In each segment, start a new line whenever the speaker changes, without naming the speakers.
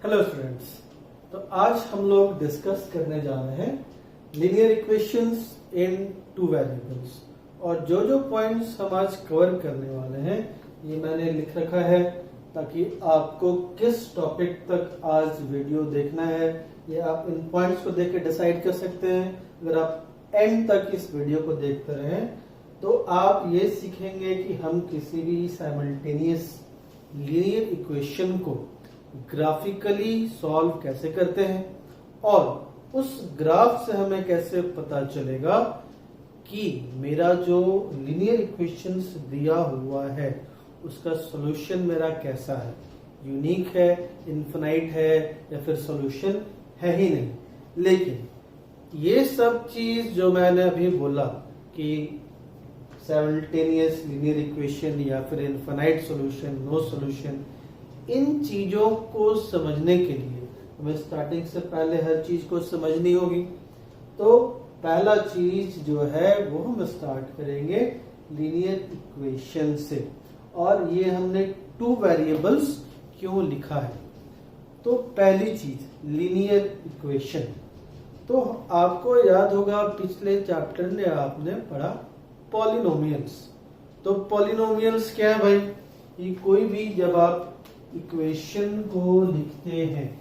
Hello students. तो आज हम लोग डिस्कस करने जा रहे हैं लीनियर इक्वेशंस इन टू वेरिएबल्स। और जो जो पॉइंट्स हम आज कवर करने वाले हैं ये मैंने लिख रखा है ताकि आपको किस टॉपिक तक आज वीडियो देखना है ये आप इन पॉइंट्स को देख के डिसाइड कर सकते हैं। अगर आप एंड तक इस वीडियो को देखते रहें तो आप ये सीखेंगे कि हम किसी भी साइमल्टेनियस लीनियर इक्वेशन को ग्राफिकली सॉल्व कैसे करते हैं और उस ग्राफ से हमें कैसे पता चलेगा कि मेरा जो लीनियर इक्वेशंस दिया हुआ है उसका सॉल्यूशन मेरा कैसा है, यूनिक है, इनफिनाइट है या फिर सॉल्यूशन है ही नहीं। लेकिन ये सब चीज जो मैंने अभी बोला कि साइमल्टेनियस लीनियर इक्वेशन या फिर इनफिनाइट सॉल्यूशन, नो सॉल्यूशन, इन चीजों को समझने के लिए हमें स्टार्टिंग से पहले हर चीज को समझनी होगी। तो पहला चीज जो है वो हम स्टार्ट करेंगे लीनियर इक्वेशन से। और ये हमने टू वेरिएबल्स क्यों लिखा है। तो पहली चीज लीनियर इक्वेशन, तो आपको याद होगा पिछले चैप्टर में आपने पढ़ा पॉलिनोमियल्स। तो पॉलिनोमियल्स क्या है भाई, ये कोई भी जब आप इक्वेशन को लिखते हैं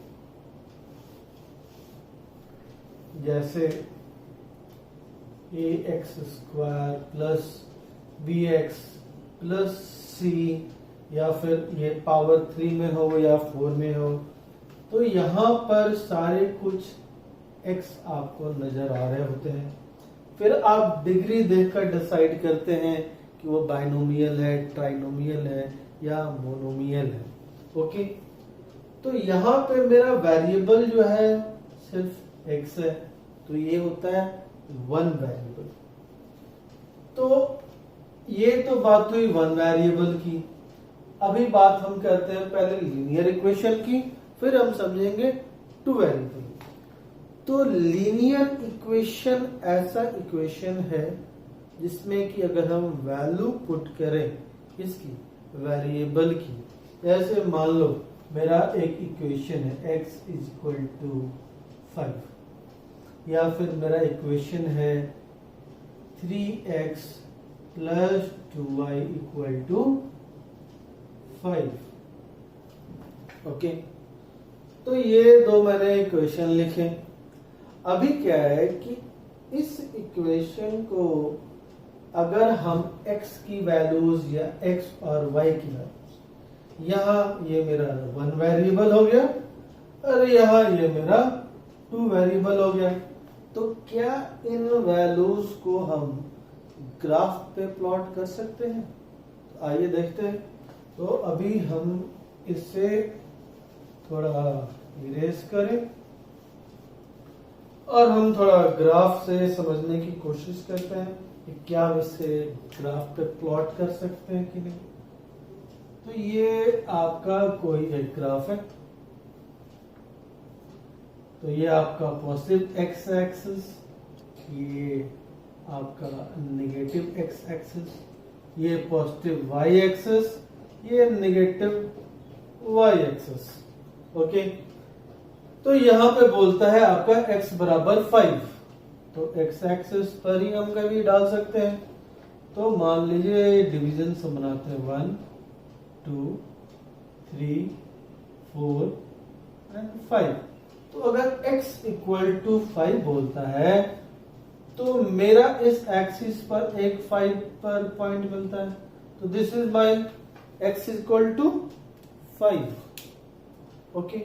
जैसे a x square plus b x plus c या फिर ये पावर 3 में हो या 4 में हो, तो यहां पर सारे कुछ एक्स आपको नजर आ रहे होते हैं। फिर आप डिग्री देखकर डिसाइड करते हैं कि वो बाइनोमियल है, ट्राइनोमियल है या मोनोमियल है। ओके, तो यहाँ पे मेरा वेरिएबल जो है सिर्फ एक्स है, तो ये होता है वन वेरिएबल। तो ये तो बात हुई वन वेरिएबल की। अभी बात हम करते हैं पहले लीनियर इक्वेशन की, फिर हम समझेंगे टू वेरिएबल। तो लीनियर इक्वेशन ऐसा इक्वेशन है जिसमें कि अगर हम वैल्यू पुट करें इसकी वेरिएबल की, जैसे मान लो मेरा एक इक्वेशन है x इज इक्वल टू 5 या फिर मेरा इक्वेशन है 3x plus 2y equal to 5। Okay, तो ये दो मैंने इक्वेशन लिखे। अभी क्या है कि इस इक्वेशन को अगर हम x की वैल्यूज या x और y की वैल्यूज, यहाँ ये मेरा वन वेरिएबल हो गया और यहाँ ये मेरा टू वेरिएबल हो गया। तो क्या इन वैल्यूज को हम ग्राफ पे प्लॉट कर सकते हैं? तो आइए देखते हैं। तो अभी हम इससे थोड़ा इरेज करें और हम थोड़ा ग्राफ से समझने की कोशिश करते हैं कि क्या हम इसे ग्राफ पे प्लॉट कर सकते हैं कि नहीं। तो ये आपका कोई एक ग्राफ है, तो ये आपका पॉजिटिव एक्स एक्सिस, ये आपका नेगेटिव एक्स एक्सिस, ये पॉजिटिव वाई एक्सिस, ये नेगेटिव वाई एक्सिस। ओके, तो यहां पे बोलता है आपका x बराबर 5, तो x एक्सिस पर ही हम कभी डाल सकते हैं। तो मान लीजिए डिवीजन से बनाते हैं 1 2 3 4 एंड 5। तो अगर x इक्वल टू 5 बोलता है तो मेरा इस एक्सिस पर एक 5 पर पॉइंट मिलता है, तो this is my x equal to 5। Okay,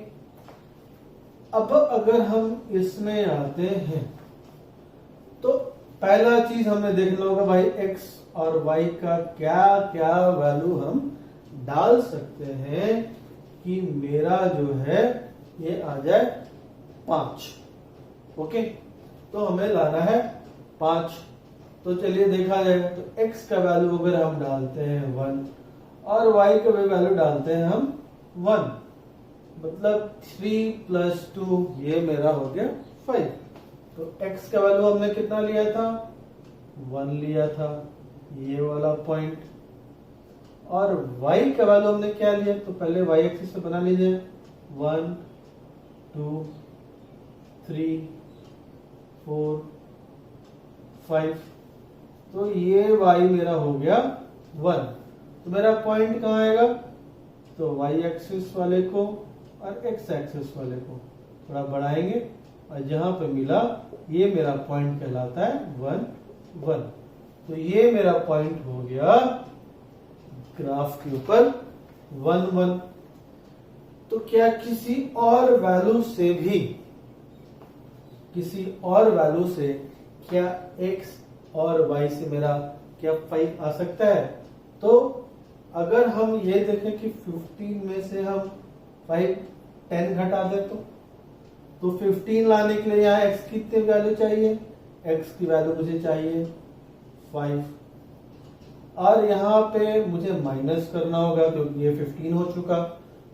अब अगर हम इसमें आते हैं तो पहला चीज हमें देखना होगा भाई x और y का क्या क्या वैल्यू हम डाल सकते हैं कि मेरा जो है ये आ जाए 5। ओके, तो हमें लाना है 5। तो चलिए देखा जाए, तो x का वैल्यू अगर हम डालते हैं 1 और y का भी वैल्यू डालते हैं हम 1, मतलब 3 प्लस 2 ये मेरा हो गया 5। तो x का वैल्यू हमने कितना लिया था, 1 लिया था, ये वाला पॉइंट। और y का वैल्यू हमने क्या लिया, तो पहले y एक्सिस पे बना लीजिए 1 2 3 4 5। तो ये y मेरा हो गया 1। तो मेरा पॉइंट कहाँ आएगा? तो y एक्सिस वाले को और x एक्सिस वाले को थोड़ा बढ़ाएंगे और जहां पे मिला ये मेरा पॉइंट कहलाता है 1 1। तो ये मेरा पॉइंट हो गया ग्राफ के ऊपर 1 1। तो क्या किसी और वैल्यू से क्या x और y से मेरा क्या 5 आ सकता है? तो अगर हम ये देखें कि 15 में से हम 5 10 घटा दे तो 15 लाने के लिए यहाँ x की कितनी वैल्यू चाहिए? x की वैल्यू मुझे चाहिए 5 और यहाँ पे मुझे माइनस करना होगा क्योंकि ये 15 हो चुका।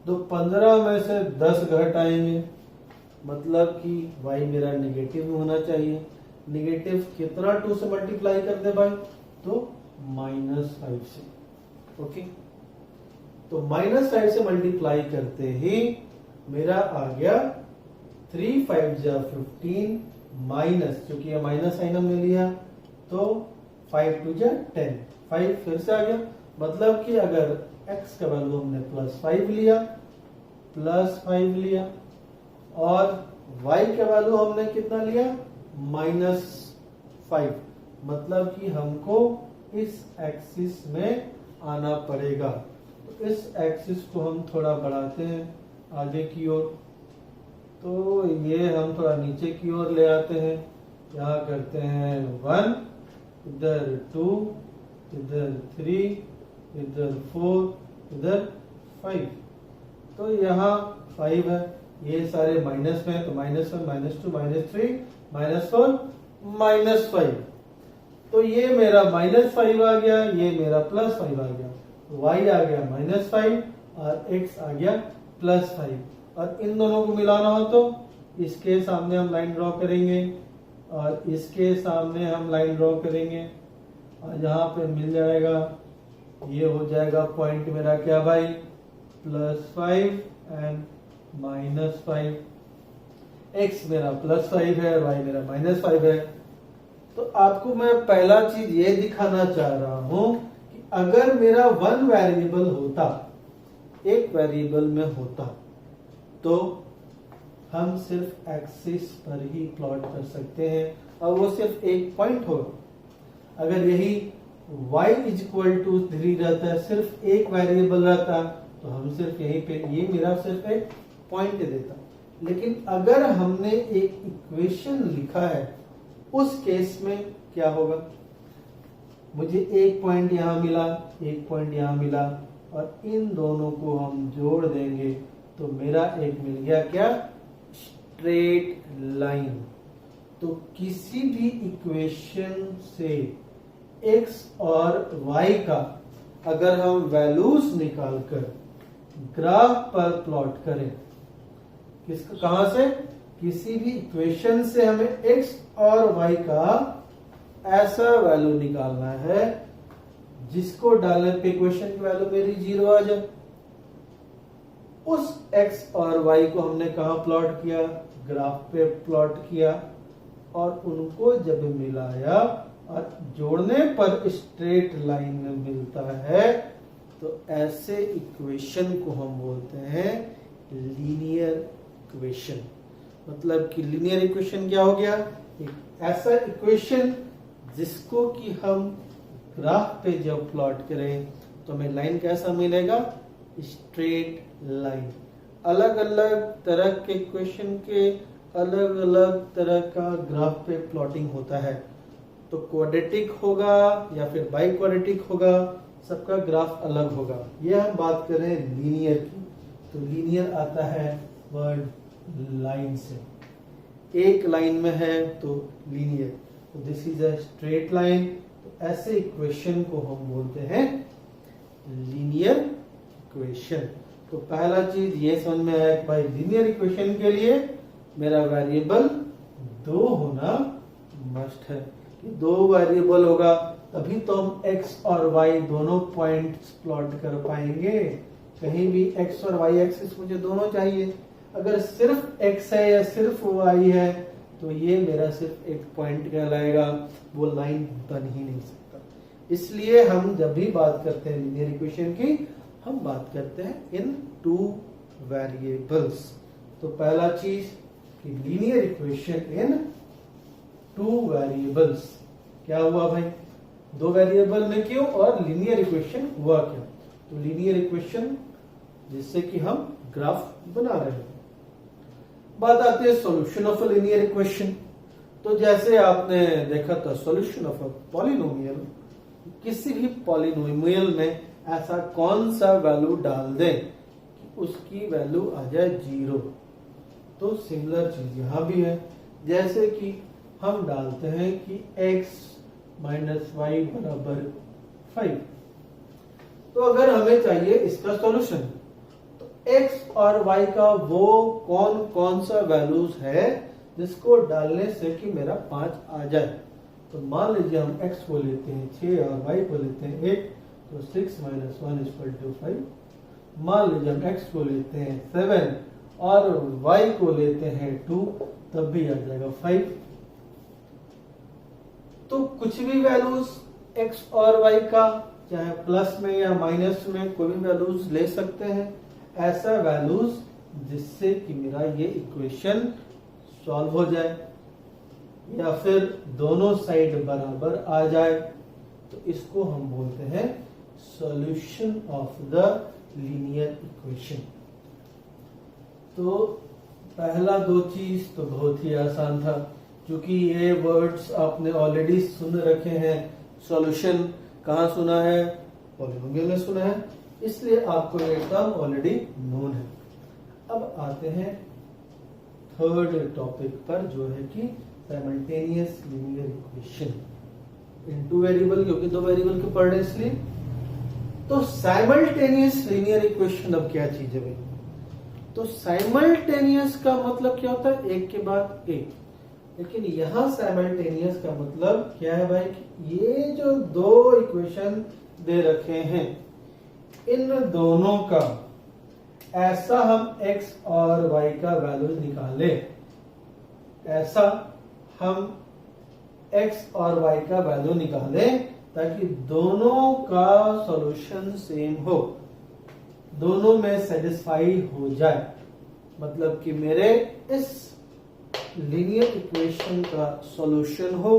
तो 15 में से 10 घटाएंगे मतलब कि y मेरा निगेटिव में होना चाहिए। निगेटिव कितना 2 से मल्टीप्लाई कर दे भाई? तो -5 से। ओके, तो -5 से मल्टीप्लाई करते ही मेरा आ गया 3 5 जा 15 माइनस, क्योंकि ये माइनस साइन हमने लिया तो 5 2 जा 10, 5 फिर से आ गया। मतलब कि अगर x का वैल्यू हमने +5 लिया और y का वैल्यू हमने कितना लिया? -5। मतलब कि हमको इस एक्सिस में आना पड़ेगा। तो इस एक्सिस को हम थोड़ा बढ़ाते हैं आगे की ओर। तो ये हम थोड़ा नीचे की ओर ले आते हैं। यहाँ करते हैं 1, इधर 2, इधर 3, इधर 4, इधर 5। तो यहाँ 5 है, ये सारे माइनस में है तो -1 -2 -3 -4 -5। तो ये मेरा -5 आ गया, ये मेरा +5 आ गया। y आ गया -5 और x आ गया +5। और इन दोनों को मिलाना हो तो इसके सामने हम लाइन ड्रॉ करेंगे और इसके सामने हम लाइन ड्रॉ करेंगे और यहाँ पे मिल जाएगा, ये हो जाएगा पॉइंट मेरा क्या भाई? +5 एंड -5। x मेरा +5 है, y मेरा -5 है। तो आपको मैं पहला चीज ये दिखाना चाह रहा हूं कि अगर मेरा 1 वेरिएबल होता, एक वेरिएबल में होता, तो हम सिर्फ एक्सिस पर ही प्लॉट कर सकते हैं और वो सिर्फ एक पॉइंट होगा। अगर यही y = 3 रहता है, सिर्फ एक वेरिएबल रहता, तो हम सिर्फ यहीं पे ये मेरा सिर्फ एक पॉइंट देता। लेकिन अगर हमने एक इक्वेशन लिखा है, उस केस में क्या होगा? मुझे एक पॉइंट यहां मिला, एक पॉइंट यहां मिला और इन दोनों को हम जोड़ देंगे तो मेरा एक मिल गया क्या? Straight line. तो किसी भी इक्वेशन से x और y का अगर हम वैल्यूज निकालकर ग्राफ पर प्लॉट करें, कहां से? किसी भी इक्वेशन से हमें x और y का ऐसा वैल्यू निकालना है जिसको डालने पे इक्वेशन की वैल्यू मेरी 0 आ जाए। उस x और y को हमने कहा प्लॉट किया? ग्राफ पे प्लॉट किया और उनको जब मिलाया और जोड़ने पर स्ट्रेट लाइन में मिलता है तो ऐसे इक्वेशन को हम बोलते हैं लीनियर इक्वेशन। मतलब कि लीनियर इक्वेशन क्या हो गया? एक ऐसा इक्वेशन जिसको कि हम ग्राफ पे जब प्लॉट करें तो हमें लाइन कैसा मिलेगा? Straight line. अलग अलग तरह के इक्वेशन के अलग अलग तरह का ग्राफ पे प्लॉटिंग होता है। तो क्वाड्रेटिक होगा या फिर बाई क्वाड्रेटिक होगा, सबका ग्राफ अलग होगा। ये हम बात कर रहे हैं लीनियर की। तो लीनियर आता है वर्ड लाइन से, एक लाइन में है तो लीनियर। तो this is a straight line. तो ऐसे इक्वेशन को हम बोलते हैं लीनियर इक्वेशन। तो पहला चीज ये समझ में आया कि भाई लीनियर इक्वेशन के लिए मेरा वेरिएबल 2 होना मस्ट है। कि 2 वेरिएबल होगा तभी तो हम x और y दोनों पॉइंट्स प्लॉट कर पाएंगे। कहीं भी x और y एक्सिस मुझे दोनों चाहिए। अगर सिर्फ x है या सिर्फ y है तो ये मेरा सिर्फ एक पॉइंट कहलाएगा, वो लाइन बन ही नहीं सकता। इसलिए हम जब भी बात करते हैं लीनियर इक्वेशन की, हम बात करते हैं इन टू वेरिएबल्स। तो पहला चीज कि linear equation in two variables. क्या हुआ भाई, दो वेरिएबल में क्यों, और लीनियर इक्वेशन हुआ क्या? तो लीनियर इक्वेशन जिससे कि हम ग्राफ बना रहे हैं। बात आती है solution of a linear equation. तो जैसे आपने देखा था सॉल्यूशन ऑफ अ पॉलिनोमियल, किसी भी पॉलिनोमियल में ऐसा कौन सा वैल्यू डाल दें कि उसकी वैल्यू आ जाए 0। तो सिमिलर चीज यहां भी है, जैसे कि हम डालते हैं कि x माइनस वाई बराबर 5। तो अगर हमें चाहिए इसका सॉल्यूशन, तो x और y का वो कौन कौन सा वैल्यूज है जिसको डालने से कि मेरा 5 आ जाए। तो मान लीजिए हम x को लेते हैं 6 और y को लेते हैं 8, तो 6 माइनस 1 इक्वल टू 5। मान लीजिए हम x को लेते हैं 7 और y को लेते हैं 2, तब भी आ जाएगा 5। तो कुछ भी वैल्यूज x और y का, चाहे प्लस में या माइनस में, कोई भी वैल्यूज ले सकते हैं। ऐसा वैल्यूज जिससे कि मेरा ये इक्वेशन सॉल्व हो जाए या फिर दोनों साइड बराबर आ जाए, तो इसको हम बोलते हैं solution of the linear equation. तो पहला दो चीज तो बहुत ही आसान था, क्योंकि ये वर्ड्स आपने ऑलरेडी सुन रखे हैं। सॉल्यूशन कहाँ सुना है, पॉलिनोमियल में सुना है, इसलिए आपको ये टर्म ऑलरेडी नोन है। अब आते हैं थर्ड टॉपिक पर, जो है कि simultaneous linear equation in two variable, क्योंकि दो वेरिएबल के पढ़ रहे इसलिए। तो साइमल्टेनियस लीनियर इक्वेशन अब क्या चीज है भाई? तो साइमल्टेनियस का मतलब क्या होता है, एक के बाद एक। लेकिन यहां साइमल्टेनियस का मतलब क्या है भाई, कि ये जो दो इक्वेशन दे रखे हैं, इन दोनों का ऐसा हम x और y का वैल्यू निकालें, ऐसा हम x और y का वैल्यू निकालें ताकि दोनों का सॉल्यूशन सेम हो, दोनों में सेटिस्फाई हो जाए। मतलब कि मेरे इस लीनियर इक्वेशन का सॉल्यूशन हो,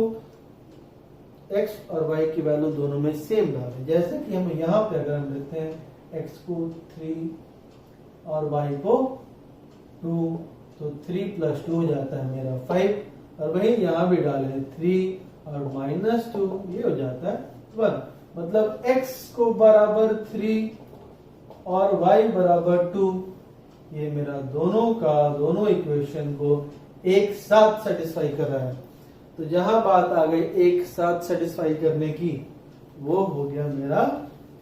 x और y की वैल्यू दोनों में सेम डालें। जैसे कि हम यहाँ पे अगर हम लेते हैं x को 3 और y को 2, तो 3 प्लस 2 हो जाता है मेरा 5, और वही यहाँ भी डालें 3 और माइनस 2, ये हो जाता है 1। मतलब x को बराबर 3 और y बराबर 2, ये मेरा दोनों इक्वेशन को एक साथ सेटिस्फाई कर रहा है। तो जहां बात आ गई एक साथ सेटिस्फाई करने की, वो हो गया मेरा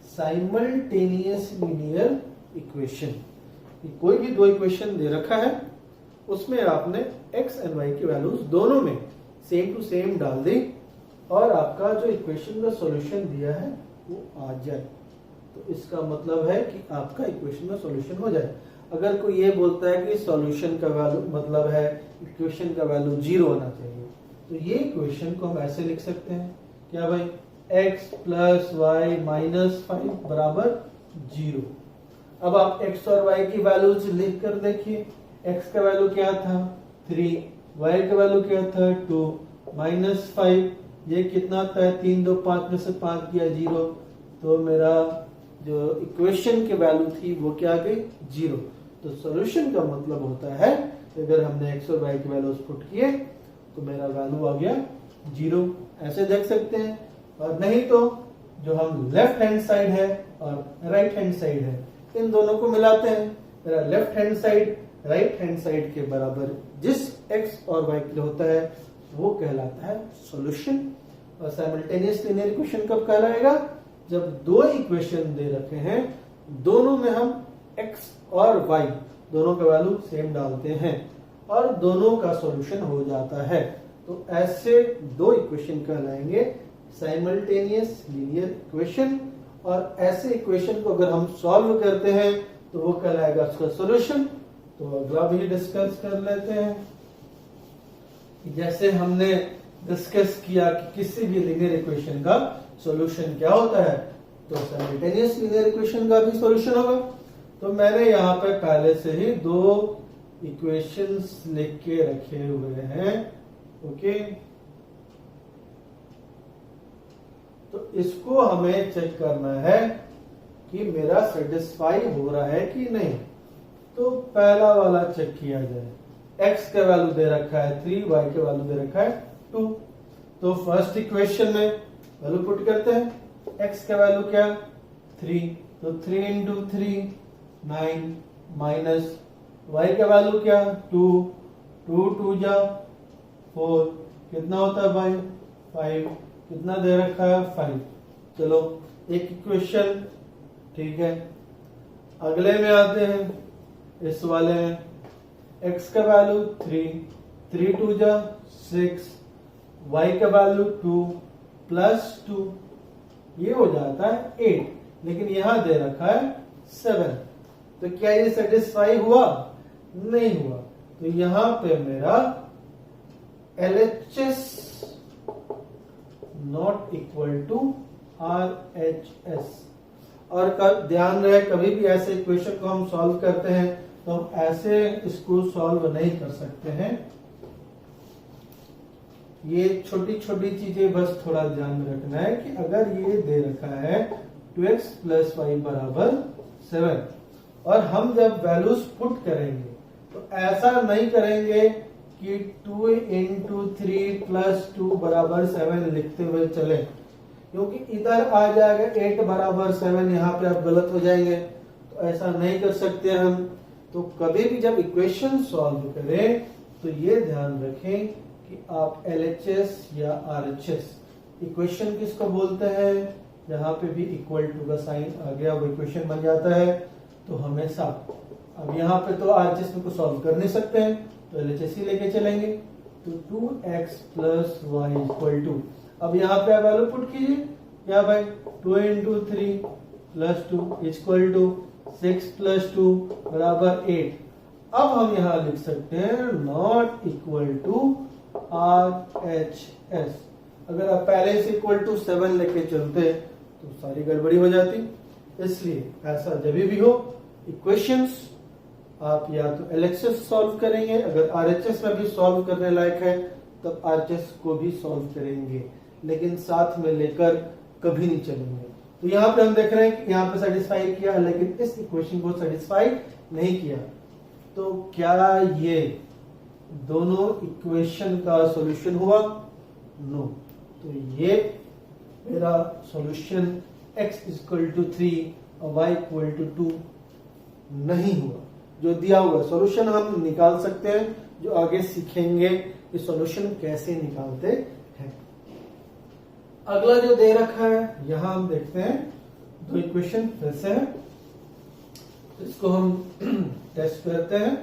साइमल्टेनियस लीनियर इक्वेशन। कोई भी दो इक्वेशन दे रखा है, उसमें आपने x एंड y की वैल्यूज दोनों में सेम टू सेम डाल दी, और आपका जो इक्वेशन का सॉल्यूशन दिया है वो आ जाए। तो इसका मतलब है कि आपका इक्वेशन का सॉल्यूशन हो जाए। अगर कोई ये बोलता है कि सॉल्यूशन का वैल्यू मतलब है इक्वेशन का वैल्यू 0 होना चाहिए, तो ये इक्वेशन को हम ऐसे लिख सकते हैं, क्या भाई, x प्लस वाई माइनस 5 बराबर 0। अब आप x और y की वैल्यूज लिख कर देखिए। x का वैल्यू क्या था 3, y का वैल्यू क्या था 2, माइनस 5, ये कितना आता है 3 2 5 में से 5 किया 0, तो मेरा जो इक्वेशन की वैल्यू थी वो क्या आ गई 0। तो सॉल्यूशन का मतलब होता है कि अगर हमने x और y की वैल्यूज पुट किए तो मेरा वैल्यू आ गया 0, ऐसे देख सकते हैं। और नहीं तो जो हम लेफ्ट हैंड साइड है और राइट हैंड साइड है, इन दोनों को मिलाते हैं, मेरा left hand side right hand side के बराबर जिस x और y के लिए होता है वो कहलाता है सॉल्यूशन। और साइमल्टेनियस लीनियर इक्वेशन कब कहलाएगा, जब दो इक्वेशन दे रखे हैं, दोनों में हम x और y दोनों का वैल्यू सेम डालते हैं और दोनों का सॉल्यूशन हो जाता है। तो ऐसे दो इक्वेशन कहलाएंगे साइमल्टेनियस लीनियर इक्वेशन। और ऐसे इक्वेशन को अगर हम सॉल्व करते हैं तो वो कहलाएगा उसका सॉल्यूशन। तो अगला भी डिस्कस कर लेते हैं। जैसे हमने डिस्कस किया कि किसी भी लीनियर इक्वेशन का सॉल्यूशन क्या होता है, तो साइमल्टेनियस लीनियर इक्वेशन का भी सॉल्यूशन होगा। तो मैंने यहाँ पे पहले से ही दो इक्वेशंस लिख के रखे हुए हैं। ओके, तो इसको हमें चेक करना है कि मेरा सेटिस्फाई हो रहा है कि नहीं। तो पहला वाला चेक किया जाए। x का वैल्यू दे रखा है 3, y का वैल्यू दे रखा है 2। तो फर्स्ट इक्वेशन में वैल्यू पुट करते हैं। x का वैल्यू क्या 3, तो 3 इंटू 3 9 माइनस y का वैल्यू क्या 2, 2 2 जा 4, कितना होता है भाई 5, कितना दे रखा है 5। चलो एक इक्वेशन ठीक है। अगले में आते हैं, इस वाले में x का वैल्यू 3, 3 2 जा 6, y का वैल्यू 2 प्लस 2, ये हो जाता है 8, लेकिन यहां दे रखा है 7। तो क्या ये सेटिस्फाई हुआ? नहीं हुआ। तो यहां पे मेरा LHS not equal to RHS। और ध्यान रहे, कभी भी ऐसे इक्वेशन को हम सॉल्व करते हैं तो हम ऐसे इसको सॉल्व नहीं कर सकते हैं। ये छोटी छोटी चीजें बस थोड़ा ध्यान में रखना है कि अगर ये दे रखा है 2x प्लस वाई बराबर 7 और हम जब वैल्यूज पुट करेंगे तो ऐसा नहीं करेंगे कि 2 इंटू 3 प्लस 2 बराबर 7 लिखते हुए चले, क्योंकि इधर आ जाएगा 8 बराबर 7, यहाँ पे आप गलत हो जाएंगे। तो ऐसा नहीं कर सकते हम। तो कभी भी जब इक्वेशन सॉल्व करें तो ये ध्यान रखें कि आप LHS या RHS इक्वेशन किसको बोलते हैं, जहां पे भी इक्वल टू का साइन आ गया वो इक्वेशन बन जाता है। तो हमेशा अब यहाँ पे तो RHS में को सॉल्व कर नहीं सकते हैं, तो LHS ही लेके चलेंगे। तो 2x plus Y equal to, अब यहाँ पे आप वैल्यू पुट कीजिए क्या भाई 2 into 3 plus 2 equal to 6 plus 2 बराबर 8। अब हम यहाँ लिख सकते हैं नॉट इक्वल टू RHS। अगर आप पहले से इक्वल टू 7 लेके चलते तो सारी गड़बड़ी हो जाती। इसलिए ऐसा जब भी हो इक्वेशंस आप या तो LHS सॉल्व करेंगे, अगर RHS में भी सॉल्व करने लायक है तब RHS को भी सॉल्व करेंगे, लेकिन साथ में लेकर कभी नहीं चलेंगे। तो यहाँ पे हम देख रहे हैं कि यहाँ पे सेटिस्फाई किया, लेकिन इस इक्वेशन को सेटिस्फाई नहीं किया। तो क्या ये दोनों इक्वेशन का सॉल्यूशन हुआ? नो। तो ये मेरा सॉल्यूशन x इक्वल टू 3 और y इक्वल टू 2 नहीं हुआ। जो दिया हुआ सॉल्यूशन हम निकाल सकते हैं, जो आगे सीखेंगे कि सॉल्यूशन कैसे निकालते हैं। अगला जो दे रखा है यहां हम देखते हैं दो इक्वेशन फिर से है, तो इसको हम टेस्ट करते हैं।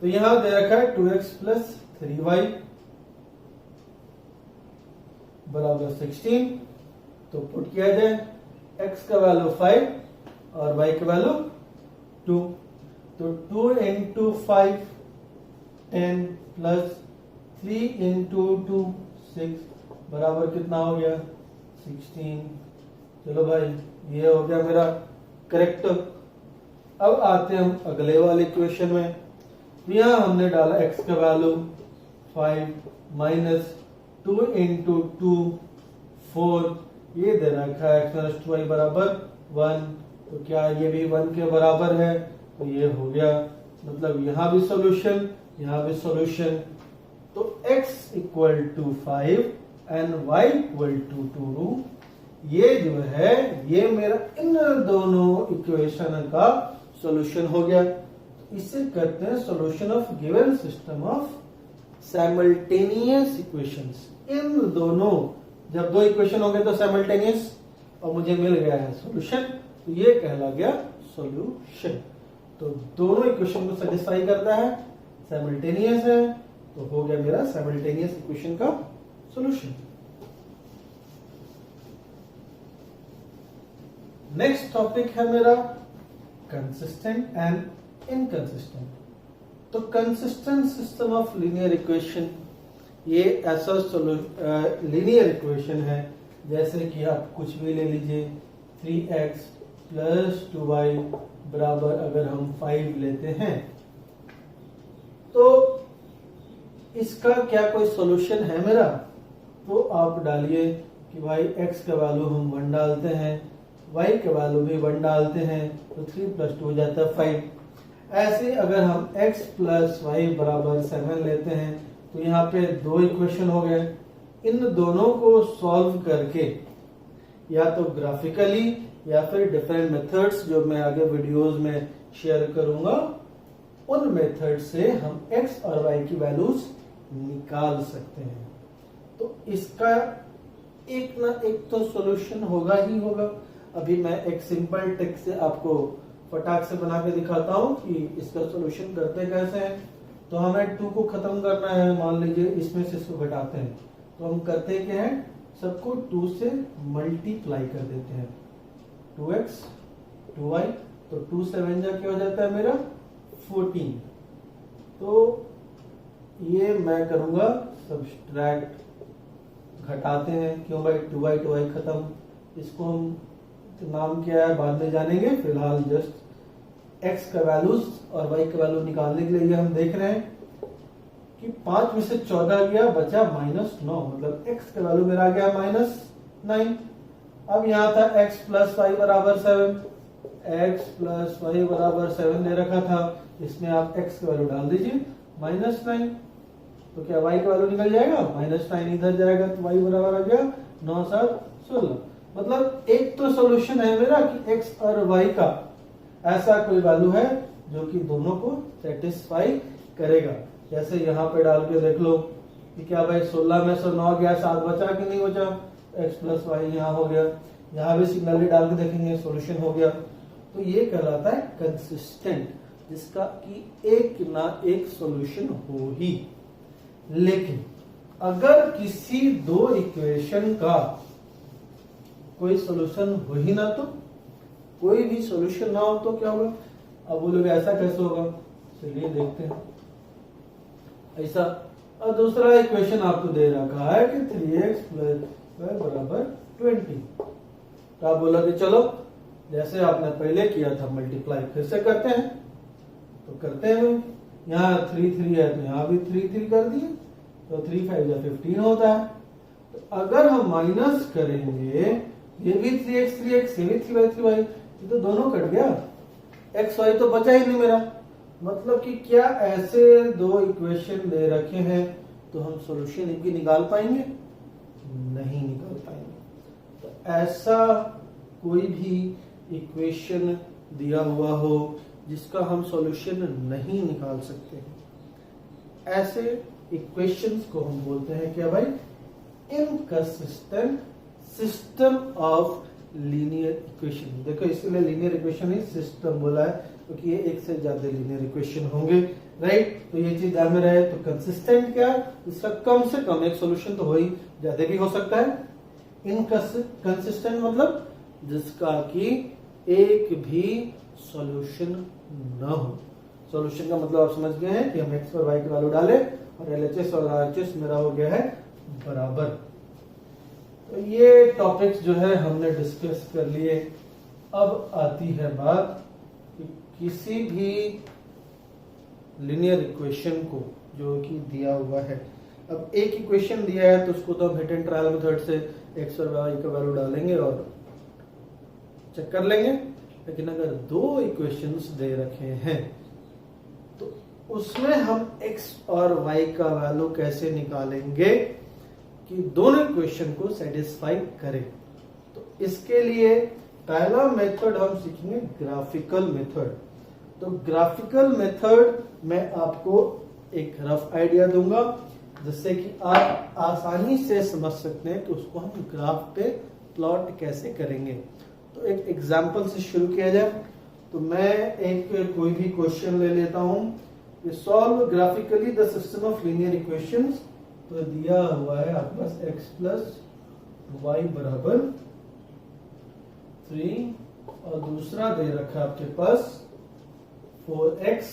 तो यहां दे रखा है 2x प्लस 3y बराबर 16। तो पुट किया जाए, x का वैल्यू 5 और y का वैल्यू 2। तो 2 इंटू 5 10 प्लस 3 इंटू 2 6 बराबर कितना हो गया 16। चलो भाई ये हो गया मेरा करेक्ट। अब आते हैं हम अगले वाले इक्वेशन में। यहां हमने डाला x का वैल्यू 5 माइनस 2 इंटू 2 4, ये दे रखा है x माइनस 2y बराबर 1। तो क्या ये भी 1 के बराबर है? तो ये हो गया, मतलब यहां भी सॉल्यूशन यहां भी सॉल्यूशन। तो x इक्वल टू 5 एंड y इक्वल टू 2, ये जो है ये मेरा इन दोनों इक्वेशन का सॉल्यूशन हो गया। इसे कहते हैं solution of given system of simultaneous equations. इन दोनों, जब दो इक्वेशन हो गए तो साइमल्टेनियस और मुझे मिल गया है सॉल्यूशन, तो ये कहला गया सॉल्यूशन। तो दोनों इक्वेशन को सेटिस्फाई करता है, साइमल्टेनियस है, तो हो गया मेरा साइमल्टेनियस इक्वेशन का सॉल्यूशन। नेक्स्ट टॉपिक है मेरा कंसिस्टेंट एंड इनकंसिस्टेंट। तो consistent system of linear equation, ये ऐसा लीनियर इक्वेशन है जैसे कि आप कुछ भी ले लीजिए, 3x प्लस 2y बराबर अगर हम 5 लेते हैं तो इसका क्या कोई सॉल्यूशन है मेरा? तो आप डालिए कि भाई x का वैल्यू हम 1 डालते हैं, y का वैल्यू भी 1 डालते हैं, तो 3 प्लस 2 हो जाता है 5। ऐसे अगर हम x प्लस वाई बराबर 7 लेते हैं तो यहाँ पे 2 इक्वेशन हो गए। इन दोनों को सॉल्व करके या तो ग्राफिकली या फिर डिफरेंट मेथड्स जो मैं आगे वीडियोस में शेयर करूंगा, उन मेथड से हम x और y की वैल्यूज निकाल सकते हैं। तो इसका एक ना एक तो सॉल्यूशन होगा ही होगा। अभी मैं एक सिंपल टेक्स्ट से आपको फटाक से बना के दिखाता हूं कि इसका सॉल्यूशन करते कैसे हैं। तो हमें 2 को खत्म करना है, मान लीजिए इसमें से इसको घटाते हैं, तो हम करते क्या है, सबको 2 से मल्टीप्लाई कर देते हैं, 2x 2y, तो 2 7 जा क्या हो जाता है मेरा 14। तो ये मैं करूंगा सब्सट्रैक्ट, घटाते हैं, क्यों भाई 2y खत्म, इसको हम नाम क्या है बाद में जानेंगे, फिलहाल जस्ट x का वैल्यूज और y का वैल्यू निकालने के लिए हम देख रहे हैं कि 5 में से 14 गया, बचा -9, मतलब x का वैल्यू मेरा आ गया -9। अब यहाँ था x प्लस वाई बराबर 7, x प्लस वाई बराबर 7 दे रखा था, इसमें आप x का वैल्यू डाल दीजिए -9, तो क्या y का वैल्यू निकल जाएगा, -9 इधर जाएगा तो y बराबर आ गया 9 7 16। मतलब एक तो सॉल्यूशन है मेरा कि x और y का ऐसा कोई वैल्यू है जो कि दोनों को सेटिस्फाई करेगा। जैसे यहाँ पे डाल के देख लो कि क्या भाई 16 में से 9 गया, 7 बचा कि नहीं बचा, x प्लस वाई यहाँ हो गया, यहाँ भी सिग्नली डाल के देखेंगे सॉल्यूशन हो गया। तो ये कहलाता है कंसिस्टेंट, जिसका कि एक ना एक सॉल्यूशन हो ही। लेकिन अगर किसी 2 इक्वेशन का कोई सॉल्यूशन हो ही ना, तो कोई भी सॉल्यूशन ना हो तो क्या होगा? अब बोलोगे ऐसा कैसे होगा, चलिए देखते हैं। ऐसा और दूसरा इक्वेशन आपको दे रखा है कि 3x प्लस y बराबर 20, तो आप बोलोगे चलो जैसे आपने पहले किया था मल्टीप्लाई फिर से करते हैं, तो करते हैं भाई। यहाँ 3 3 है तो यहाँ भी 3 3 कर दिए, तो 3 5 या 15 होता है। तो अगर हम माइनस करेंगे, ये भी 3x 3x, ये भी 3y 3y, ये तो दोनों कट गया, x y तो बचा ही नहीं मेरा। मतलब कि क्या ऐसे 2 इक्वेशन दे रखे हैं तो हम सॉल्यूशन इनकी निकाल पाएंगे? नहीं निकाल पाएंगे। तो ऐसा कोई भी इक्वेशन दिया हुआ हो जिसका हम सॉल्यूशन नहीं निकाल सकते, ऐसे इक्वेशंस को हम बोलते हैं क्या भाई? Inconsistent system of linear equation. देखो इसलिए लीनियर इक्वेशन ही सिस्टम बोला है क्योंकि ये एक से ज्यादा लीनियर इक्वेशन होंगे, राइट? तो ये चीज ध्यान में रहे। तो कंसिस्टेंट क्या, इसका कम से कम एक सॉल्यूशन तो हो ही, ज्यादा भी हो सकता है। इनकंसिस्टेंट मतलब जिसका कि एक भी सॉल्यूशन न हो। सॉल्यूशन का मतलब आप समझ गए हैं कि हम एक्स और वाई की वैल्यू डालें और एलएचएस और आरएचएस मेरा हो गया है बराबर। तो ये टॉपिक्स जो है हमने डिस्कस कर लिए। अब आती है बात कि किसी भी लिनियर इक्वेशन को जो कि दिया हुआ है, अब एक इक्वेशन दिया है तो उसको तो हम हिट एंड ट्रायल मेथड से एक्स और वाई का वैल्यू डालेंगे और चेक कर लेंगे। लेकिन अगर 2 इक्वेशंस दे रखे हैं तो उसमें हम x और y का वैल्यू कैसे निकालेंगे कि दोनों इक्वेशन को सेटिस्फाई करें। तो इसके लिए पहला मेथड हम सीखेंगे ग्राफिकल मेथड। तो ग्राफिकल मेथड मैं आपको एक रफ आइडिया दूंगा जिससे कि आप आसानी से समझ सकते हैं कि उसको हम ग्राफ पे प्लॉट कैसे करेंगे। तो एक एग्जांपल से शुरू किया जाए तो मैं एक कोई भी क्वेश्चन ले लेता हूं, solve graphically the system of linear equations. तो दिया हुआ है आपके पास x प्लस वाई बराबर 3 और दूसरा दे रखा है आपके पास 4x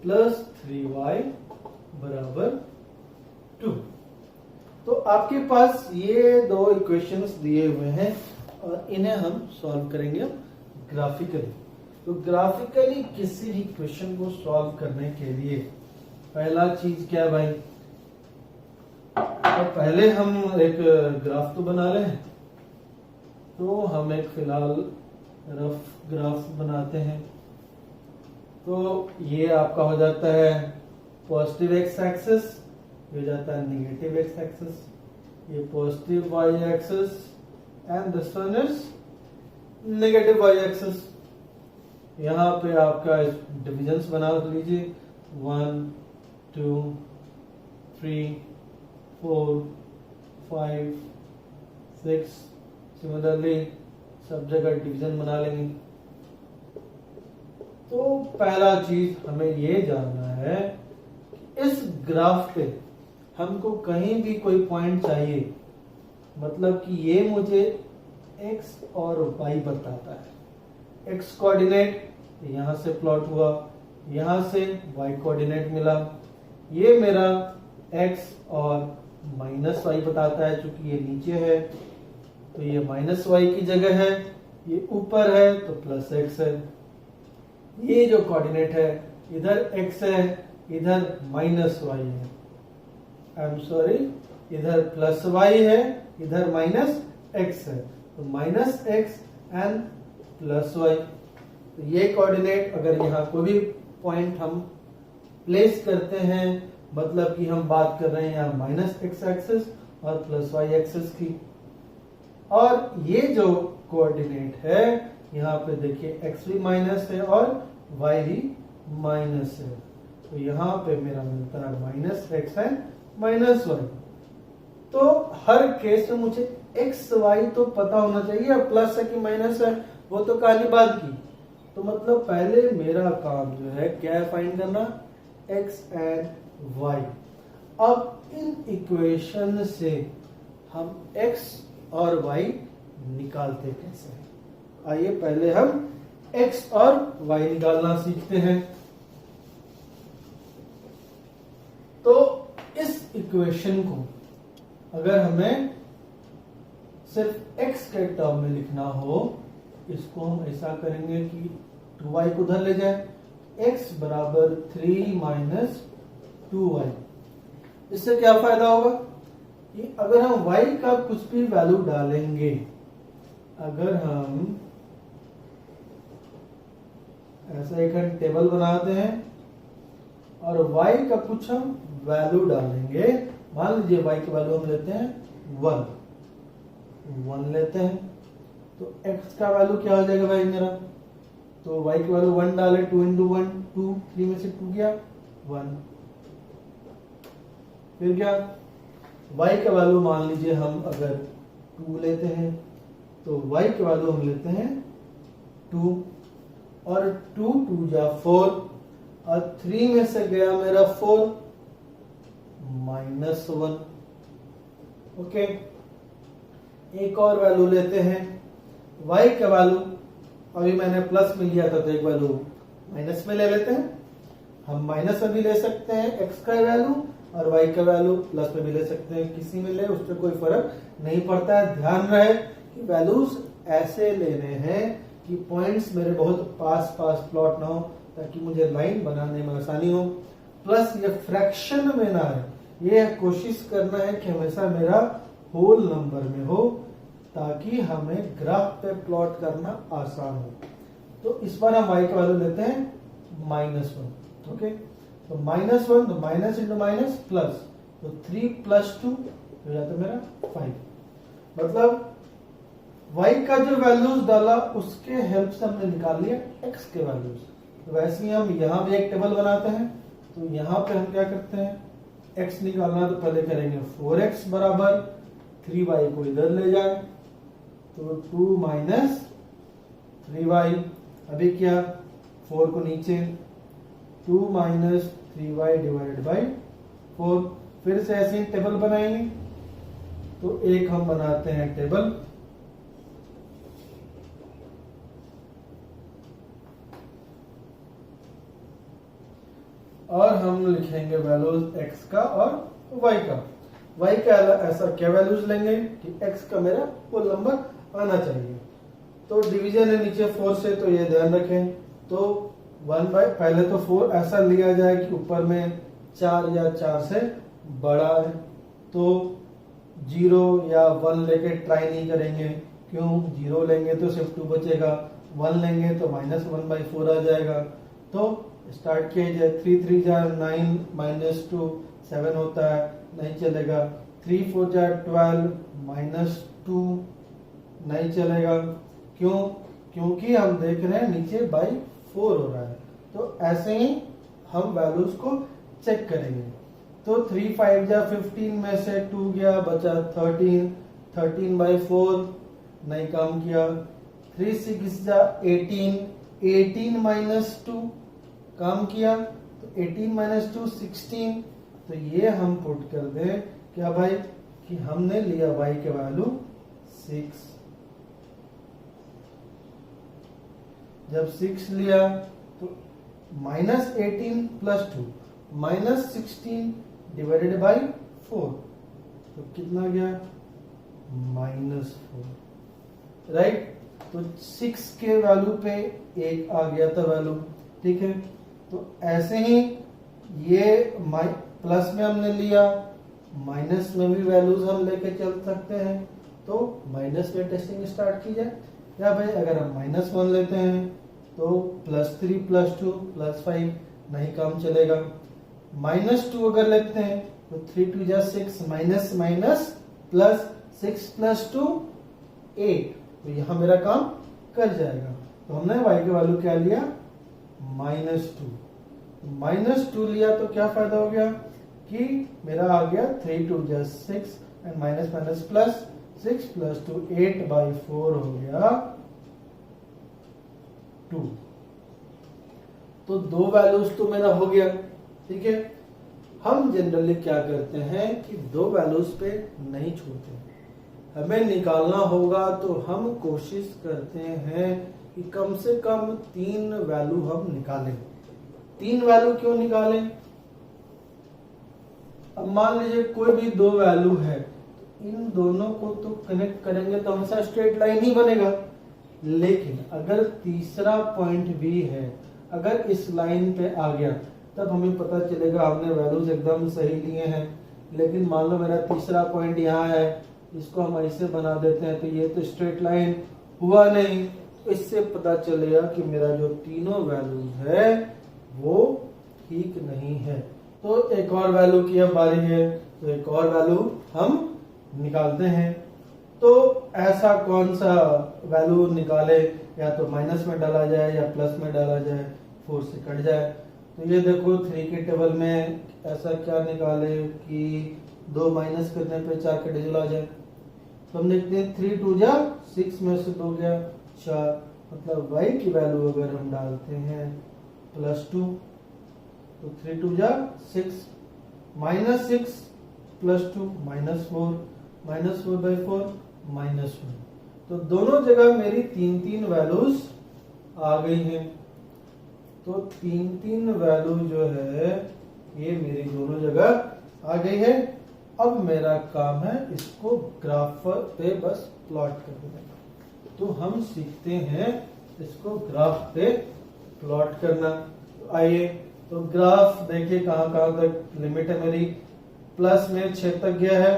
प्लस 3y बराबर 2। तो आपके पास ये दो इक्वेशंस दिए हुए हैं और इन्हें हम सॉल्व करेंगे ग्राफिकली। तो ग्राफिकली किसी भी इक्वेशन को सॉल्व करने के लिए पहला चीज क्या है भाई, तो पहले हम एक ग्राफ तो बना लें। तो हम एक फिलहाल रफ ग्राफ बनाते हैं। तो ये आपका हो जाता है पॉजिटिव एक्स एक्सिस, ये हो जाता है नेगेटिव एक्स एक्सिस, ये positive y axis and this one is negative y axis. यहाँ पे आपका डिविजन्स बना लीजिए 1 2 3 4 5 6। सिमिलरली सब जगह डिवीजन बना लेंगे। तो पहला चीज हमें ये जानना है कि इस ग्राफ पे हमको कहीं भी कोई पॉइंट चाहिए, मतलब कि ये मुझे x और y बताता है। x कोऑर्डिनेट यहां से प्लॉट हुआ, यहां से y कोऑर्डिनेट मिला, ये मेरा x और माइनस y बताता है। चूंकि ये नीचे है तो ये माइनस y की जगह है, ये ऊपर है तो प्लस x है। ये जो कोऑर्डिनेट है इधर x है, इधर माइनस y है, आई एम सॉरी, इधर प्लस y है, इधर माइनस x है। तो minus x and plus y। तो ये कोऑर्डिनेट अगर यहाँ कोई भी पॉइंट हम प्लेस करते हैं, मतलब कि हम बात कर रहे हैं यहाँ माइनस x एक्सिस और प्लस y एक्सिस की, और ये जो कोऑर्डिनेट है यहाँ पे देखिए x भी माइनस है और y भी माइनस है। तो यहाँ पे मेरा मिलता है minus x and minus y। तो हर केस में मुझे x y तो पता होना चाहिए, अब प्लस है कि माइनस है वो तो काली बात की। तो मतलब पहले मेरा काम जो है क्या है, फाइंड करना x एंड y। अब इन इक्वेशन से हम x और y निकालते कैसे हैं, आइए पहले हम x और y निकालना सीखते हैं। तो इस इक्वेशन को अगर हमें सिर्फ x के टर्म में लिखना हो, इसको हम ऐसा करेंगे कि 2y को उधर ले जाए, x बराबर 3 माइनस 2y। इससे क्या फायदा होगा कि अगर हम y का कुछ भी वैल्यू डालेंगे, अगर हम ऐसा एक टेबल बनाते हैं और y का कुछ हम वैल्यू डालेंगे, मान लीजिए y की वैल्यू हम लेते हैं 1 लेते हैं, तो x का वैल्यू क्या हो जाएगा भाई मेरा, तो y की वैल्यू 1 डाले, 2 इंटू 1 2, 3 में से 2 गया 1। फिर क्या, y का वैल्यू मान लीजिए हम अगर 2 लेते हैं, तो y की वैल्यू हम लेते हैं 2, और 2 2 जा 4, और 3 में से गया मेरा 4 माइनस 1। ओके, एक और वैल्यू लेते हैं, y का वैल्यू अभी मैंने प्लस में लिया था तो एक वैल्यू माइनस में ले लेते हैं। हम माइनस में भी ले सकते हैं x का वैल्यू और y का वैल्यू प्लस में भी ले सकते हैं, किसी में ले उससे कोई फर्क नहीं पड़ता है। ध्यान रहे कि वैल्यूज ऐसे लेने हैं कि पॉइंट्स मेरे बहुत पास पास प्लॉट ना हो, ताकि मुझे लाइन बनाने में आसानी हो। प्लस ये फ्रैक्शन में ना है, ये कोशिश करना है कि हमेशा मेरा होल नंबर में हो, ताकि हमें ग्राफ पे प्लॉट करना आसान हो। तो इस बार हम y का वैल्यू लेते हैं -1। ओके, तो -1 तो माइनस इंटू माइनस प्लस, तो 3 प्लस 2 हो जाता है मेरा 5। मतलब y का जो वैल्यूज डाला उसके हेल्प से हमने निकाल लिया x के वैल्यूज। तो वैसे ही हम यहाँ भी एक टेबल बनाते हैं। तो यहाँ पे हम क्या करते हैं, x निकालना तो पहले करेंगे 4x बराबर 3y को इधर ले जाए, तो 2 माइनस 3y। अभी क्या, 4 को नीचे, 2 माइनस 3y डिवाइडेड बाई 4। फिर से ऐसे ही टेबल बनाएंगे। तो एक हम बनाते हैं टेबल, और हम लिखेंगे वैल्यूज x का और y का। y का ऐसा क्या वैल्यूज लेंगे कि x का मेरा कुल नंबर आना चाहिए। तो डिवीजन है नीचे 4 से, तो ये ध्यान रखें। तो 1 पहले तो 4 ऐसा लिया जाए कि ऊपर में 4 या 4 से बड़ा है। तो 0 या 1 लेके ट्राई नहीं करेंगे, क्यों? 0 लेंगे तो सिर्फ 2 बचेगा, 1 लेंगे तो -1/4 आ जाएगा। तो स्टार्ट किया जाए। 3 3 जा 9 -2 7 होता है, नहीं चलेगा। 3 4 जा 12 -2 नहीं चलेगा। क्यों? क्योंकि हम देख रहे हैं नीचे बाई 4 हो रहा है। तो ऐसे ही हम वैल्यूज को चेक करेंगे। तो 3 5 जा 15 में से 2 गया, बचा 13, 13/4 नहीं काम किया। 3 6 जा 18, 18 -2 काम किया। तो 18 -2 16। तो ये हम पुट कर दें क्या भाई कि हमने लिया y के वैल्यू 6। जब 6 लिया तो -18 + 2 -16 डिवाइडेड बाई 4, तो कितना गया? -4, राइट। तो 6 के वैल्यू पे 1 आ गया था वैल्यू, ठीक है। तो ऐसे ही ये प्लस में हमने लिया, माइनस में भी वैल्यूज हम लेके चल सकते हैं। तो माइनस में टेस्टिंग स्टार्ट की जाए। या भाई अगर हम -1 लेते हैं तो +3 + 2 +5 नहीं काम चलेगा। -2 अगर लेते हैं तो 3 2 जा 6 माइनस माइनस प्लस 6 + 2 8। तो यहां मेरा काम कर जाएगा। तो हमने y का वैल्यू क्या लिया? -2। -2 लिया तो क्या फायदा हो गया कि मेरा आ गया 3 2 जा 6 एंड माइनस माइनस प्लस 6 + 2 8/4 हो गया 2। तो दो वैल्यूज तो मेरा हो गया, ठीक है। हम जनरली क्या करते हैं कि दो वैल्यूज पे नहीं छोड़ते। हमें निकालना होगा तो हम कोशिश करते हैं कि कम से कम 3 वैल्यू हम निकालें। 3 वैल्यू क्यों निकालें? अब मान लीजिए कोई भी 2 वैल्यू है, इन दोनों को तो कनेक्ट करेंगे तो हमेशा स्ट्रेट लाइन ही बनेगा। लेकिन अगर तीसरा पॉइंट भी है, अगर इस लाइन पे आ गया तब हमें पता चलेगा हमने वैल्यूज एकदम सही लिए हैं। लेकिन मान लो मेरा तीसरा पॉइंट यहाँ है, इसको हम ऐसे बना देते हैं तो ये तो स्ट्रेट लाइन हुआ नहीं। इससे पता चलेगा कि मेरा जो तीनों वैल्यूज है वो ठीक नहीं है। तो एक और वैल्यू की अब बारी है, तो एक और वैल्यू हम निकालते हैं। तो ऐसा कौन सा वैल्यू निकाले, या तो माइनस में डाला जाए या प्लस में डाला जाए, 4 से कट जाए। तो ये देखो 3 के टेबल में ऐसा क्या निकाले कि 2 माइनस करने पे 4 के डिजिट आ जाए। तो हम देखते हैं 3 2 जा 6 में से 2 गया 4, मतलब y की वैल्यू अगर हम डालते हैं +2 तो 3 2 जा 6 -6 + 2 -4 -4/4 -1। तो दोनों जगह मेरी 3 वैल्यूज आ गई हैं। तो 3 वैल्यू जो है ये मेरी दोनों जगह आ गई है। अब मेरा काम है इसको ग्राफ पे बस प्लॉट कर देना। तो हम सीखते हैं इसको ग्राफ पे प्लॉट करना। तो आइए, तो ग्राफ देखिए कहां कहां तक लिमिट है मेरी। प्लस में 6 तक गया है,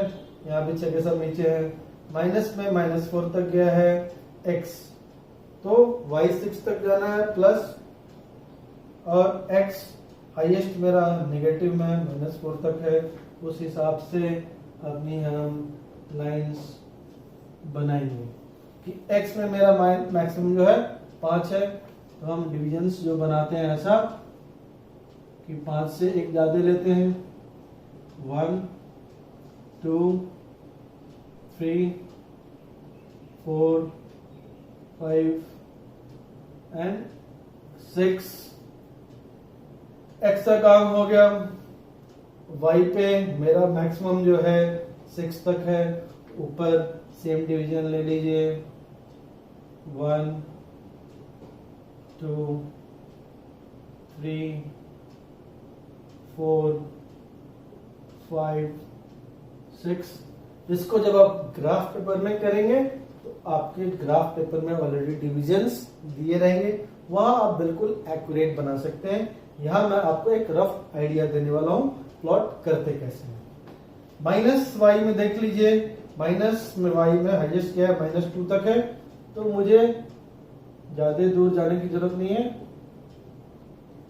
यहाँ भी 6 के सब नीचे है। माइनस में -4 तक गया है x, तो y 6 तक जाना है प्लस, और x हाईएस्ट मेरा नेगेटिव में -4 तक है। उस हिसाब से अपनी हम लाइंस बनाएंगे कि x में मेरा मैक्सिमम जो है 5 है। तो हम डिविजन्स जो बनाते हैं ऐसा कि 5 से एक ज्यादा लेते हैं, 1 2 3 4 5 एंड 6। x का काम हो गया। y पे मेरा मैक्सिमम जो है 6 तक है, ऊपर सेम डिवीजन ले लीजिए, 1 2 3 4 5 6। इसको जब आप ग्राफ पेपर में करेंगे तो आपके ग्राफ पेपर में ऑलरेडी डिविजन्स दिए रहेंगे, वहां आप बिल्कुल एक्यूरेट बना सकते हैं। यहां मैं आपको एक रफ आइडिया देने वाला हूं प्लॉट करते कैसे हैं। माइनस वाई में देख लीजिए, माइनस में वाई में हाईएस्ट क्या है, -2 तक है, तो मुझे ज्यादा दूर जाने की जरूरत नहीं है,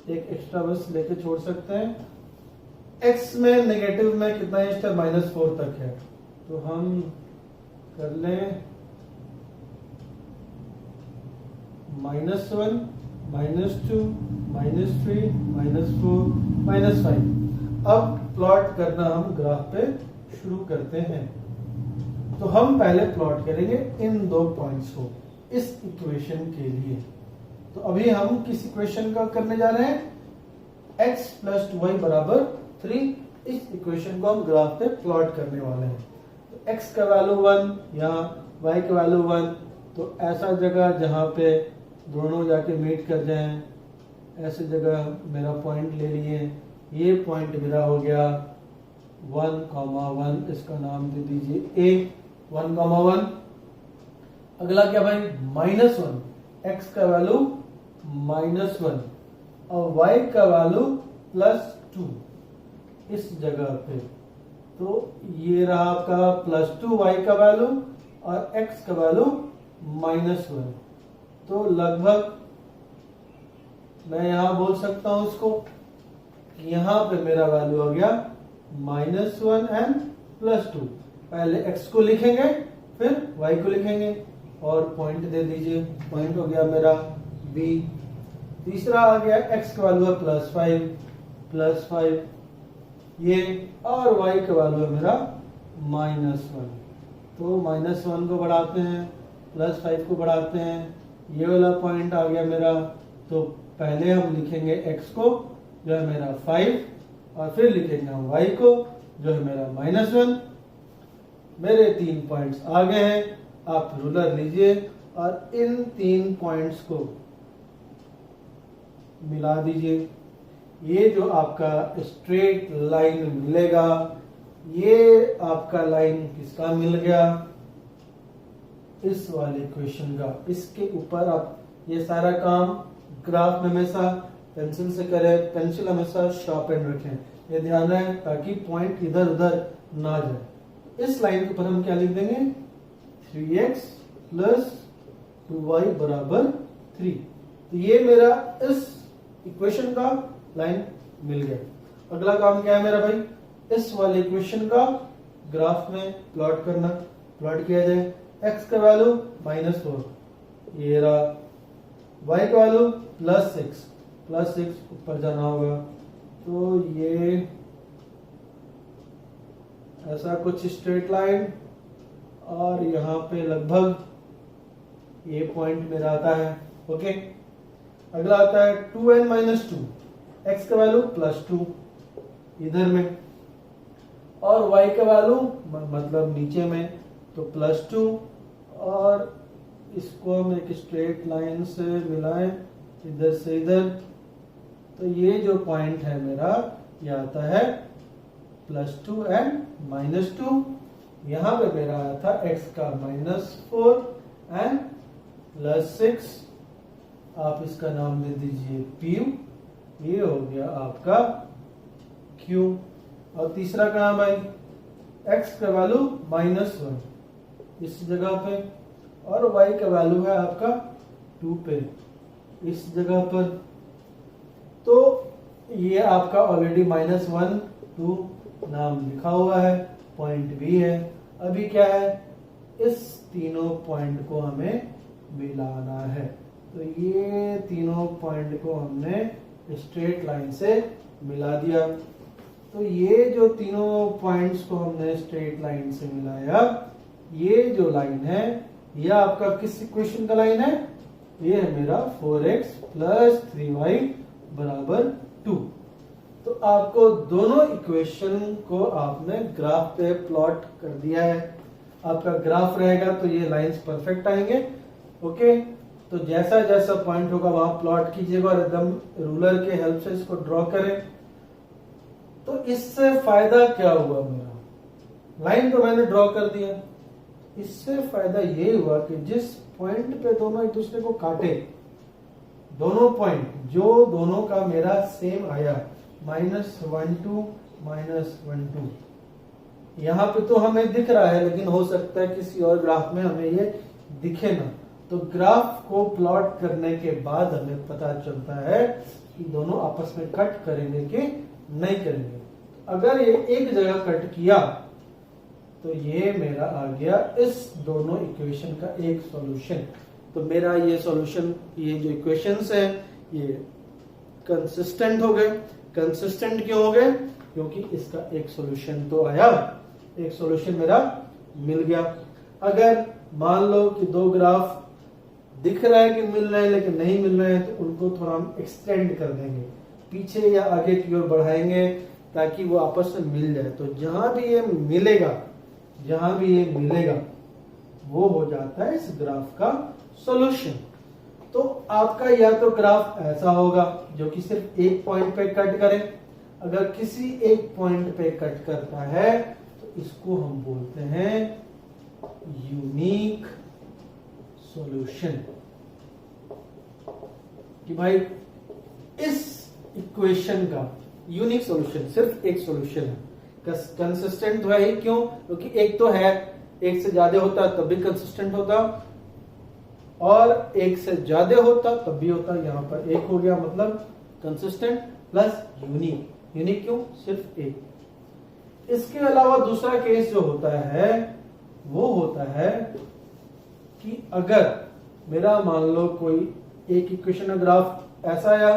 एक एक्स्ट्रा बस लेके छोड़ सकते हैं। एक्स में नेगेटिव में कितना है, -4 तक है, तो हम कर लें -1 -2 -3 -4 -5। अब प्लॉट करना हम ग्राफ पे शुरू करते हैं। तो हम पहले प्लॉट करेंगे इन दो पॉइंट्स को इस इक्वेशन के लिए। तो अभी हम किस इक्वेशन का करने जा रहे हैं, x + 2y = 3। इस इक्वेशन को हम ग्राफ पे प्लॉट करने वाले हैं। तो x का वैल्यू 1, यहाँ y का वैल्यू 1, तो ऐसा जगह जहां पे दोनों जाके मीट कर जाएं, ऐसे जगह मेरा पॉइंट ले लिए। ये पॉइंट मेरा हो गया 1,1, इसका नाम दे दीजिए a, 1,1। अगला क्या भाई, -1, x का वैल्यू -1 और y का वैल्यू +2 इस जगह पे। तो ये रहा आपका +2 y का वैल्यू और x का वैल्यू -1। तो लगभग मैं यहां बोल सकता हूं उसको, यहां पे मेरा वैल्यू हो गया -1 एंड +2। पहले x को लिखेंगे फिर y को लिखेंगे और पॉइंट दे दीजिए, पॉइंट हो गया मेरा b। तीसरा आ गया x का वैल्यू है +5 ये, और y का वैल्यू है मेरा -1। तो -1 को बढ़ाते हैं, +5 को बढ़ाते हैं, ये वाला पॉइंट आ गया मेरा। तो पहले हम लिखेंगे x को जो है मेरा 5 और फिर लिखेंगे हम y को जो है मेरा -1। मेरे 3 पॉइंट्स आ गए हैं। आप रूलर लीजिए और इन 3 पॉइंट्स को मिला दीजिए। ये जो आपका स्ट्रेट लाइन मिलेगा, ये आपका लाइन किसका मिल गया, इस वाले इक्वेशन का। इसके ऊपर आप ये सारा काम ग्राफ में हमेशा पेंसिल से करें, पेंसिल हमेशा शार्प एंड रखें, ये ध्यान रहे ताकि पॉइंट इधर उधर ना जाए। इस लाइन के ऊपर हम क्या लिख देंगे, 3x + 2y = 3। तो ये मेरा इस इक्वेशन का लाइन मिल गया। अगला काम क्या है मेरा भाई, इस वाले इक्वेशन का ग्राफ में प्लॉट करना। प्लॉट किया जाए, x का वैल्यू -4, ये रहा, y का वैल्यू +6 ऊपर जाना होगा। तो ये ऐसा कुछ स्ट्रेट लाइन और यहाँ पे लगभग ये पॉइंट मेरा आता है। ओके, अगला आता है 2n - 2, x का वैल्यू +2 इधर में और y का वैल्यू मतलब नीचे में, तो +2 और इसको हम एक स्ट्रेट लाइन से मिलाएं इधर से इधर। तो ये जो पॉइंट है मेरा ये आता है +2 एंड -2। यहां पे मेरा आया था x का -4 एंड +6। आप इसका नाम दे दीजिए P। ये हो गया आपका Q। और तीसरा काम है x का वैल्यू -1 इस जगह पे और y का वैल्यू है आपका 2 पे इस जगह पर। तो ये आपका ऑलरेडी -1 2 नाम लिखा हुआ है, पॉइंट भी है। अभी क्या है, इस तीनों पॉइंट को हमें मिलाना है। तो ये तीनों पॉइंट को हमने स्ट्रेट लाइन से मिला दिया। तो ये जो तीनों पॉइंट्स को हमने स्ट्रेट लाइन से मिलाया, ये जो लाइन है ये आपका किस इक्वेशन का लाइन है, ये है मेरा 4x + 3y = 2। तो आपको दोनों इक्वेशन को आपने ग्राफ पे प्लॉट कर दिया है। आपका ग्राफ रहेगा तो ये लाइंस परफेक्ट आएंगे। ओके, तो जैसा जैसा पॉइंट होगा वहां प्लॉट कीजिएगा और एकदम रूलर के हेल्प से इसको ड्रॉ करें। तो इससे फायदा क्या हुआ मेरा, लाइन तो मैंने ड्रॉ कर दिया, इससे फायदा ये हुआ कि जिस पॉइंट पे दोनों एक दूसरे को काटे, दोनों पॉइंट जो दोनों का मेरा सेम आया, -1 2 -1 2, यहाँ पे तो हमें दिख रहा है, लेकिन हो सकता है किसी और ग्राफ में हमें ये दिखे ना। तो ग्राफ को प्लॉट करने के बाद हमें पता चलता है कि दोनों आपस में कट करेंगे कि नहीं करेंगे। अगर ये एक जगह कट किया तो ये मेरा आ गया इस दोनों इक्वेशन का एक सॉल्यूशन। तो मेरा ये सॉल्यूशन, ये जो इक्वेशंस है ये कंसिस्टेंट हो गए। कंसिस्टेंट क्यों हो गए? क्योंकि इसका एक सॉल्यूशन तो आया, एक सॉल्यूशन मेरा मिल गया। अगर मान लो कि दो ग्राफ दिख रहा है कि मिल रहे हैं लेकिन नहीं मिल रहे हैं, तो उनको थोड़ा हम एक्सटेंड कर देंगे, पीछे या आगे की ओर बढ़ाएंगे ताकि वो आपस में मिल जाए। तो जहां भी ये मिलेगा, जहां भी ये मिलेगा वो हो जाता है इस ग्राफ का सॉल्यूशन। तो आपका या तो ग्राफ ऐसा होगा जो कि सिर्फ एक पॉइंट पे कट करे, अगर किसी एक पॉइंट पे कट करता है तो इसको हम बोलते हैं यूनिक सॉल्यूशन। कि भाई इस इक्वेशन का यूनिक सॉल्यूशन सिर्फ एक सॉल्यूशन है। कंसिस्टेंट तो है ही, क्यों? क्योंकि एक तो है, एक से ज्यादा होता तब भी कंसिस्टेंट होता, और एक से ज्यादा होता तब भी होता। यहां पर एक हो गया, मतलब कंसिस्टेंट प्लस यूनिक। यूनिक क्यों? सिर्फ एक। इसके अलावा दूसरा केस जो होता है वो होता है कि अगर मेरा मान लो कोई एक इक्वेशन का ग्राफ ऐसा आया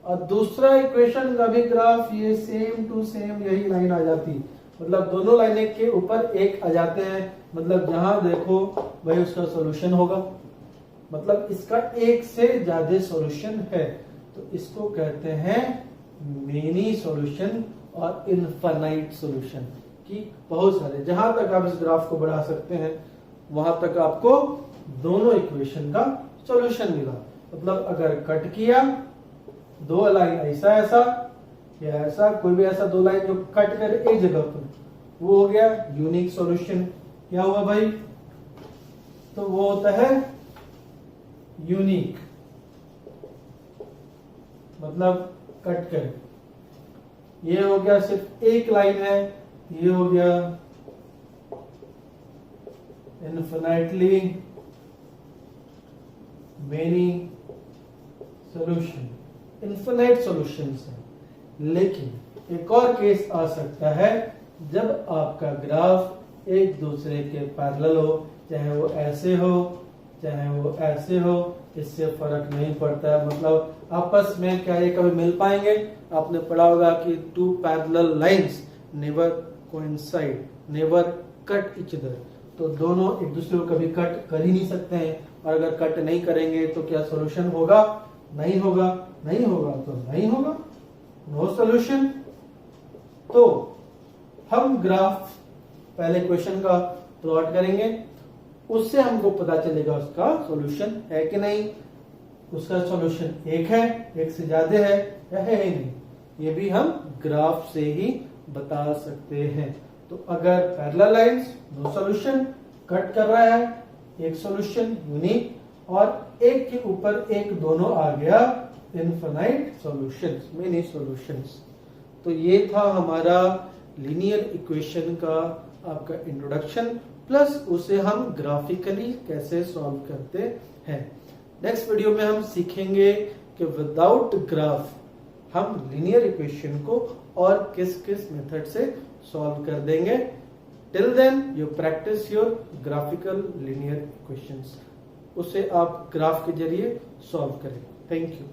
और दूसरा इक्वेशन का भी ग्राफ ये सेम टू सेम यही लाइन आ जाती, मतलब दोनों लाइनें के ऊपर एक आ जाते हैं, मतलब जहां देखो वही उसका सॉल्यूशन होगा, मतलब इसका एक से ज्यादा सॉल्यूशन है। तो इसको कहते हैं मेनी सॉल्यूशन और इनफाइनाइट सॉल्यूशन, कि बहुत सारे, जहां तक आप इस ग्राफ को बढ़ा सकते हैं वहां तक आपको दोनों इक्वेशन का सॉल्यूशन मिला। मतलब अगर कट किया, दो लाइन ऐसा ऐसा या ऐसा, कोई भी ऐसा दो लाइन जो कट करे एक जगह पर, वो हो गया यूनिक सॉल्यूशन। क्या हुआ भाई? तो वो होता है यूनिक, मतलब कट करे। ये हो गया सिर्फ एक लाइन है, ये हो गया infinitely many solution, infinite solutions है। लेकिन एक और केस आ सकता है जब आपका ग्राफ एक दूसरे के पैरेलल हो, चाहे वो ऐसे हो चाहे वो ऐसे हो, इससे फर्क नहीं पड़ता है। मतलब आपस में क्या ये कभी मिल पाएंगे? आपने पढ़ा होगा कि two parallel lines never coincide, never cut each other. तो दोनों एक दूसरे को कभी कट कर ही नहीं सकते हैं, और अगर कट नहीं करेंगे तो क्या सॉल्यूशन होगा? नहीं होगा। नहीं होगा तो नहीं होगा, नो सॉल्यूशन। तो हम ग्राफ पहले क्वेश्चन का प्लॉट करेंगे, उससे हमको पता चलेगा उसका सॉल्यूशन है कि नहीं। उसका सॉल्यूशन एक है, एक से ज्यादा है या है ही नहीं, ये भी हम ग्राफ से ही बता सकते हैं। तो अगर पैरेलल लाइंस, दो सॉल्यूशन, कट कर रहा है एक सॉल्यूशन यूनिक, और एक के ऊपर एक दोनों आ गया इनफिनाइट सॉल्यूशंस, मेनी सॉल्यूशंस। तो ये था हमारा लीनियर इक्वेशन का आपका इंट्रोडक्शन, प्लस उसे हम ग्राफिकली कैसे सॉल्व करते हैं। नेक्स्ट वीडियो में हम सीखेंगे कि विदाउट ग्राफ हम लीनियर इक्वेशन को और किस किस मेथड से सॉल्व कर देंगे। Till then you practise your graphical linear equations, उसे आप ग्राफ के जरिए सॉल्व करें। Thank you.